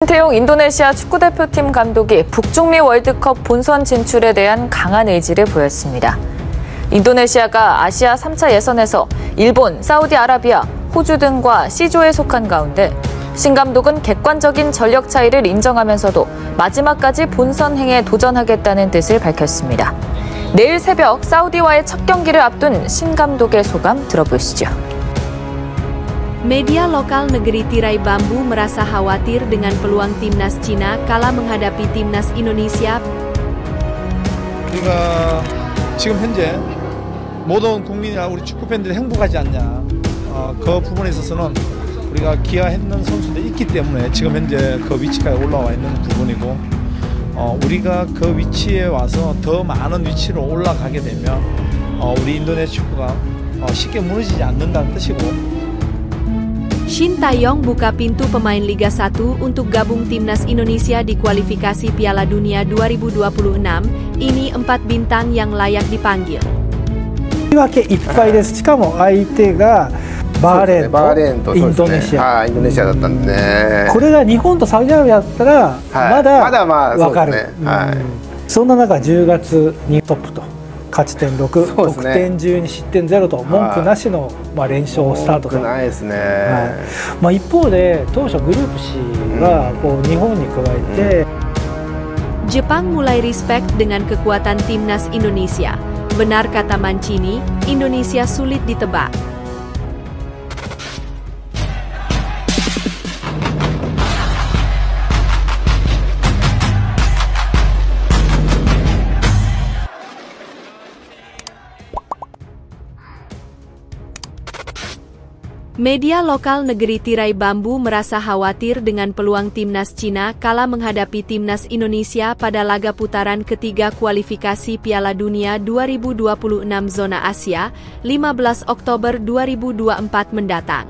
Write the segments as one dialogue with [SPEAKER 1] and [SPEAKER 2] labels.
[SPEAKER 1] 신태용 인도네시아 축구대표팀 감독이 북중미 월드컵 본선 진출에 대한 강한 의지를 보였습니다. 인도네시아가 아시아 3차 예선에서 일본, 사우디아라비아, 호주 등과 C조에 속한 가운데 신 감독은 객관적인 전력 차이를 인정하면서도 마지막까지 본선행에 도전하겠다는 뜻을 밝혔습니다. 내일 새벽 사우디와의 첫 경기를 앞둔 신 감독의 소감 들어보시죠.
[SPEAKER 2] Media lokal negeri tirai bambu merasa khawatir dengan peluang timnas Cina kala menghadapi timnas Indonesia.
[SPEAKER 3] 우리가 지금 현재 모든 국민이나 우리 축구 팬들이 행복하지 않냐. 그 부분에 있어서는 우리가 기여했는 선수들이 있기 때문에 지금 현재 그 위치까지 올라와 있는 부분이고, 우리가 그 위치에 와서 더 많은 위치로 올라가게 되면 우리 인도네시아 축구가 쉽게 무너지지 않는다는 뜻이고.
[SPEAKER 2] Shin Tae-yong buka pintu pemain Liga 1 untuk gabung timnas Indonesia di kualifikasi Piala Dunia 2026. Ini 4 bintang yang layak dipanggil.
[SPEAKER 4] 引き分けいっぱいです。しかも相手がバーレーンとインドネシア。
[SPEAKER 5] インドネシアだったんでね。
[SPEAKER 4] これが日本とサウジアラビアだったらまだわかる。そんな中10月にトップと勝ち点6、得点12、失点0と文句なしの連勝スタートと。
[SPEAKER 5] 文句ないですね。
[SPEAKER 4] 一方で当初グループ C は日本に加えて
[SPEAKER 2] Jepang mulai respect dengan kekuatan timnas Indonesia. Benar kata Mancini, Indonesia sulit ditebak. Media lokal negeri tirai bambu merasa khawatir dengan peluang timnas Cina kala menghadapi timnas Indonesia pada laga putaran ketiga kualifikasi Piala Dunia 2026 zona Asia, 15 Oktober 2024 mendatang.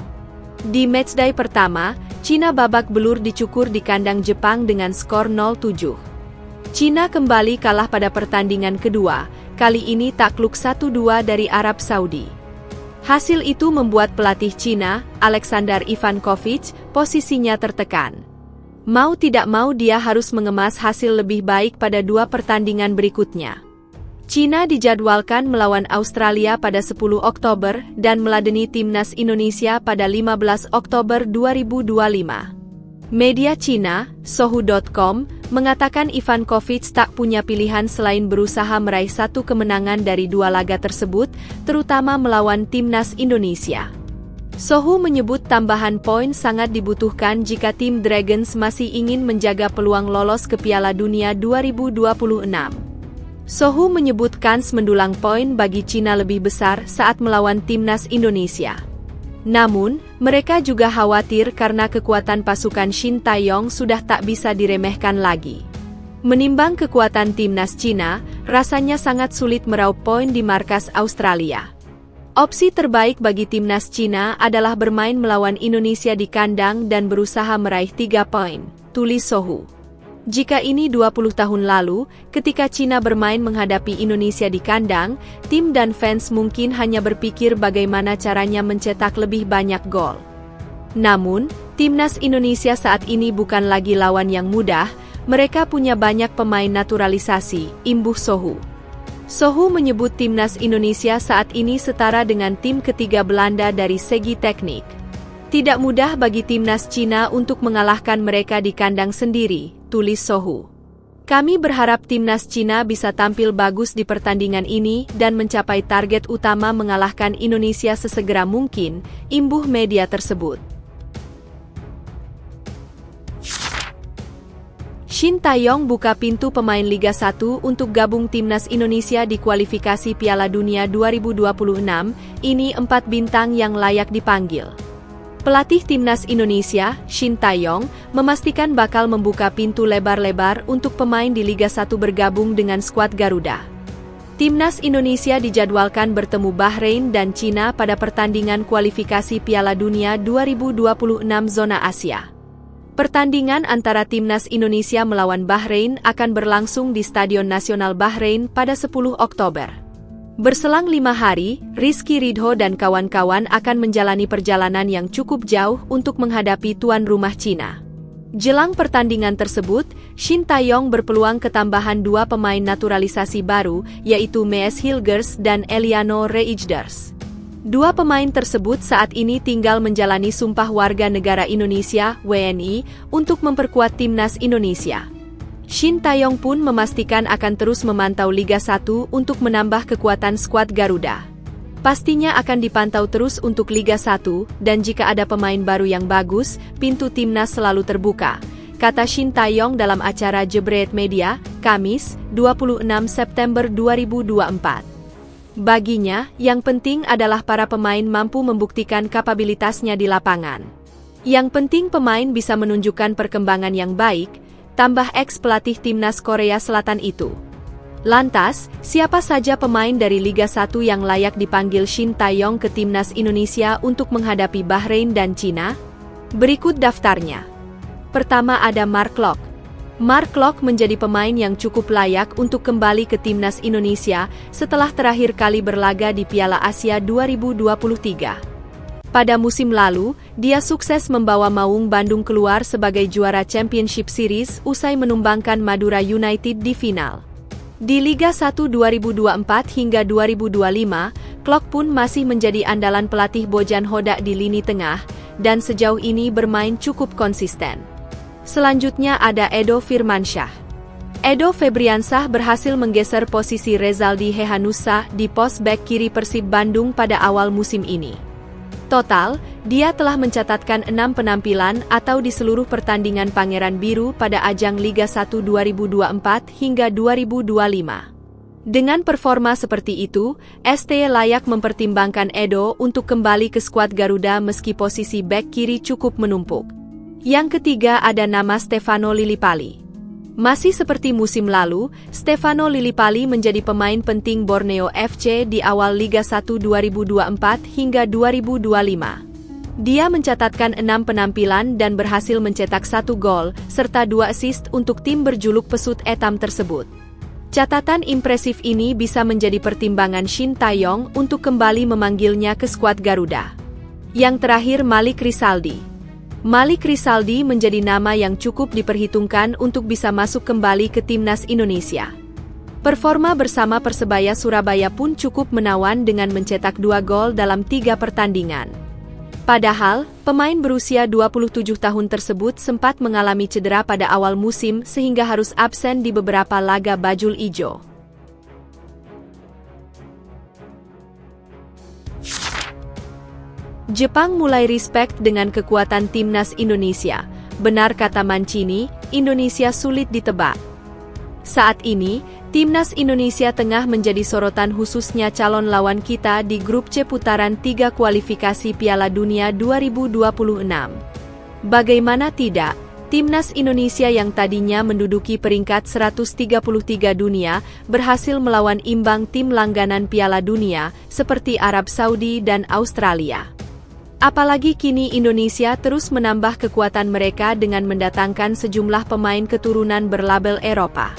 [SPEAKER 2] Di matchday pertama, Cina babak belur dicukur di kandang Jepang dengan skor 0-7. Cina kembali kalah pada pertandingan kedua, kali ini takluk 1-2 dari Arab Saudi. Hasil itu membuat pelatih Cina, Alexander Ivankovic, posisinya tertekan. Mau tidak mau dia harus mengemas hasil lebih baik pada 2 pertandingan berikutnya. Cina dijadwalkan melawan Australia pada 10 Oktober dan meladeni timnas Indonesia pada 15 Oktober 2025. Media Cina, Sohu.com, mengatakan Ivankovic tak punya pilihan selain berusaha meraih 1 kemenangan dari 2 laga tersebut, terutama melawan timnas Indonesia. Sohu menyebut tambahan poin sangat dibutuhkan jika tim Dragons masih ingin menjaga peluang lolos ke Piala Dunia 2026. Sohu menyebut kans mendulang poin bagi Cina lebih besar saat melawan timnas Indonesia. Namun, mereka juga khawatir karena kekuatan pasukan Shin Tae-yong sudah tak bisa diremehkan lagi. Menimbang kekuatan timnas Cina, rasanya sangat sulit meraup poin di markas Australia. Opsi terbaik bagi timnas Cina adalah bermain melawan Indonesia di kandang dan berusaha meraih 3 poin, tulis Sohu. Jika ini 20 tahun lalu, ketika Cina bermain menghadapi Indonesia di kandang, tim dan fans mungkin hanya berpikir bagaimana caranya mencetak lebih banyak gol. Namun, timnas Indonesia saat ini bukan lagi lawan yang mudah, mereka punya banyak pemain naturalisasi, imbuh Sohu. Sohu menyebut timnas Indonesia saat ini setara dengan tim ketiga Belanda dari segi teknik. Tidak mudah bagi timnas Cina untuk mengalahkan mereka di kandang sendiri, tulis Sohu. Kami berharap timnas Cina bisa tampil bagus di pertandingan ini dan mencapai target utama mengalahkan Indonesia sesegera mungkin, imbuh media tersebut. Shin Tae-yong buka pintu pemain Liga 1 untuk gabung timnas Indonesia di kualifikasi Piala Dunia 2026, ini 4 bintang yang layak dipanggil. Pelatih timnas Indonesia, Shin Tae-yong, memastikan bakal membuka pintu lebar-lebar untuk pemain di Liga 1 bergabung dengan skuad Garuda. Timnas Indonesia dijadwalkan bertemu Bahrain dan Cina pada pertandingan kualifikasi Piala Dunia 2026 zona Asia. Pertandingan antara timnas Indonesia melawan Bahrain akan berlangsung di Stadion Nasional Bahrain pada 10 Oktober. Berselang 5 hari, Rizky Ridho dan kawan-kawan akan menjalani perjalanan yang cukup jauh untuk menghadapi tuan rumah Cina. Jelang pertandingan tersebut, Shin Tae-yong berpeluang ketambahan 2 pemain naturalisasi baru, yaitu Mees Hilgers dan Eliano Reijnders. 2 pemain tersebut saat ini tinggal menjalani Sumpah Warga Negara Indonesia (WNI) untuk memperkuat timnas Indonesia. Shin Tae-yong pun memastikan akan terus memantau Liga 1 untuk menambah kekuatan skuad Garuda. Pastinya akan dipantau terus untuk Liga 1, dan jika ada pemain baru yang bagus, pintu timnas selalu terbuka, kata Shin Tae-yong dalam acara Jebret Media, Kamis, 26 September 2024. Baginya, yang penting adalah para pemain mampu membuktikan kapabilitasnya di lapangan. Yang penting pemain bisa menunjukkan perkembangan yang baik, tambah ex-pelatih timnas Korea Selatan itu. Lantas, siapa saja pemain dari Liga 1 yang layak dipanggil Shin Tae-yong ke timnas Indonesia untuk menghadapi Bahrain dan Cina? Berikut daftarnya. Pertama ada Mark Locke. Mark Locke menjadi pemain yang cukup layak untuk kembali ke timnas Indonesia setelah terakhir kali berlaga di Piala Asia 2023. Pada musim lalu, dia sukses membawa Maung Bandung keluar sebagai juara Championship Series usai menumbangkan Madura United di final. Di Liga 1 2024 hingga 2025, Klok pun masih menjadi andalan pelatih Bojan Hodak di lini tengah, dan sejauh ini bermain cukup konsisten. Selanjutnya ada Edo Firmansyah. Edo Febriansah berhasil menggeser posisi Rezaldi Hehanussa di pos bek kiri Persib Bandung pada awal musim ini. Total, dia telah mencatatkan 6 penampilan atau di seluruh pertandingan Pangeran Biru pada ajang Liga 1 2024 hingga 2025. Dengan performa seperti itu, ST layak mempertimbangkan Edo untuk kembali ke skuad Garuda meski posisi bek kiri cukup menumpuk. Yang ketiga ada nama Stefano Lillipali. Masih seperti musim lalu, Stefano Lillipali menjadi pemain penting Borneo FC di awal Liga 1 2024 hingga 2025. Dia mencatatkan 6 penampilan dan berhasil mencetak 1 gol, serta 2 assist untuk tim berjuluk Pesut Etam tersebut. Catatan impresif ini bisa menjadi pertimbangan Shin Tae-yong untuk kembali memanggilnya ke skuad Garuda. Yang terakhir Malik Rizaldi. Malik Rizaldi menjadi nama yang cukup diperhitungkan untuk bisa masuk kembali ke timnas Indonesia. Performa bersama Persebaya Surabaya pun cukup menawan dengan mencetak 2 gol dalam 3 pertandingan. Padahal, pemain berusia 27 tahun tersebut sempat mengalami cedera pada awal musim sehingga harus absen di beberapa laga bajul ijo. Jepang mulai respect dengan kekuatan timnas Indonesia. Benar kata Mancini, Indonesia sulit ditebak. Saat ini, timnas Indonesia tengah menjadi sorotan khususnya calon lawan kita di grup C putaran 3 kualifikasi Piala Dunia 2026. Bagaimana tidak, timnas Indonesia yang tadinya menduduki peringkat 133 dunia berhasil melawan imbang tim langganan Piala Dunia seperti Arab Saudi dan Australia. Apalagi kini Indonesia terus menambah kekuatan mereka dengan mendatangkan sejumlah pemain keturunan berlabel Eropa.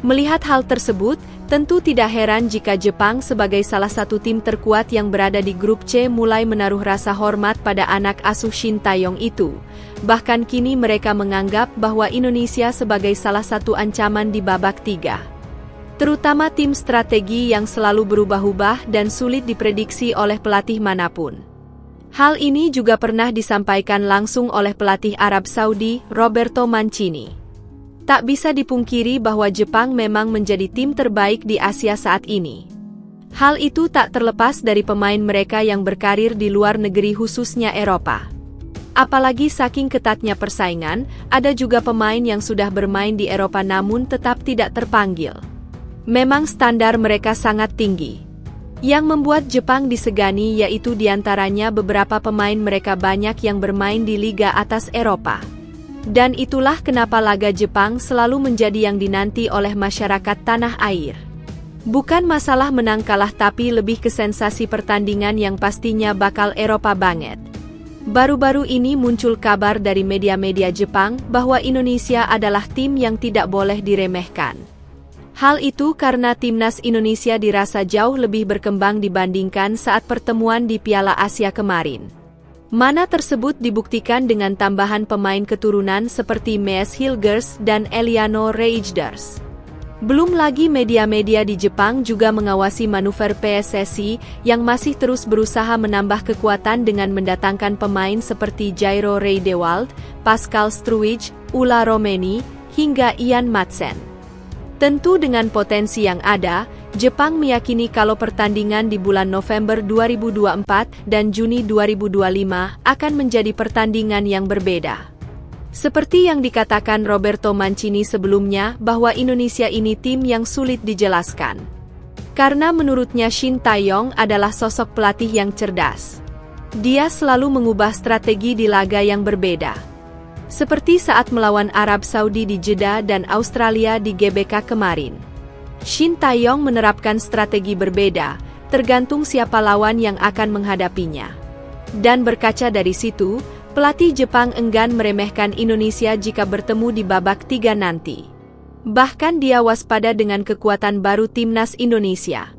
[SPEAKER 2] Melihat hal tersebut, tentu tidak heran jika Jepang sebagai salah satu tim terkuat yang berada di grup C mulai menaruh rasa hormat pada anak asuh Shin Tae-yong itu. Bahkan kini mereka menganggap bahwa Indonesia sebagai salah satu ancaman di babak 3. Terutama tim strategi yang selalu berubah-ubah dan sulit diprediksi oleh pelatih manapun. Hal ini juga pernah disampaikan langsung oleh pelatih Arab Saudi, Roberto Mancini. Tak bisa dipungkiri bahwa Jepang memang menjadi tim terbaik di Asia saat ini. Hal itu tak terlepas dari pemain mereka yang berkarir di luar negeri khususnya Eropa. Apalagi saking ketatnya persaingan, ada juga pemain yang sudah bermain di Eropa namun tetap tidak terpanggil. Memang standar mereka sangat tinggi. Yang membuat Jepang disegani yaitu diantaranya beberapa pemain mereka banyak yang bermain di liga atas Eropa. Dan itulah kenapa laga Jepang selalu menjadi yang dinanti oleh masyarakat tanah air. Bukan masalah menang kalah tapi lebih ke sensasi pertandingan yang pastinya bakal Eropa banget. Baru-baru ini muncul kabar dari media-media Jepang bahwa Indonesia adalah tim yang tidak boleh diremehkan. Hal itu karena timnas Indonesia dirasa jauh lebih berkembang dibandingkan saat pertemuan di Piala Asia kemarin. Mana tersebut dibuktikan dengan tambahan pemain keturunan seperti Maes Hilgers dan Eliano Reijnders. Belum lagi media-media di Jepang juga mengawasi manuver PSSI yang masih terus berusaha menambah kekuatan dengan mendatangkan pemain seperti Jairo Reidewald, Pascal Struwij, Ulla Romeni, hingga Ian Madsen. Tentu dengan potensi yang ada, Jepang meyakini kalau pertandingan di bulan November 2024 dan Juni 2025 akan menjadi pertandingan yang berbeda. Seperti yang dikatakan Roberto Mancini sebelumnya bahwa Indonesia ini tim yang sulit dijelaskan. Karena menurutnya Shin Tae-yong adalah sosok pelatih yang cerdas. Dia selalu mengubah strategi di laga yang berbeda. Seperti saat melawan Arab Saudi di Jeddah dan Australia di GBK kemarin. Shin Tae-yong menerapkan strategi berbeda, tergantung siapa lawan yang akan menghadapinya. Dan berkaca dari situ, pelatih Jepang enggan meremehkan Indonesia jika bertemu di babak 3 nanti. Bahkan dia waspada dengan kekuatan baru timnas Indonesia.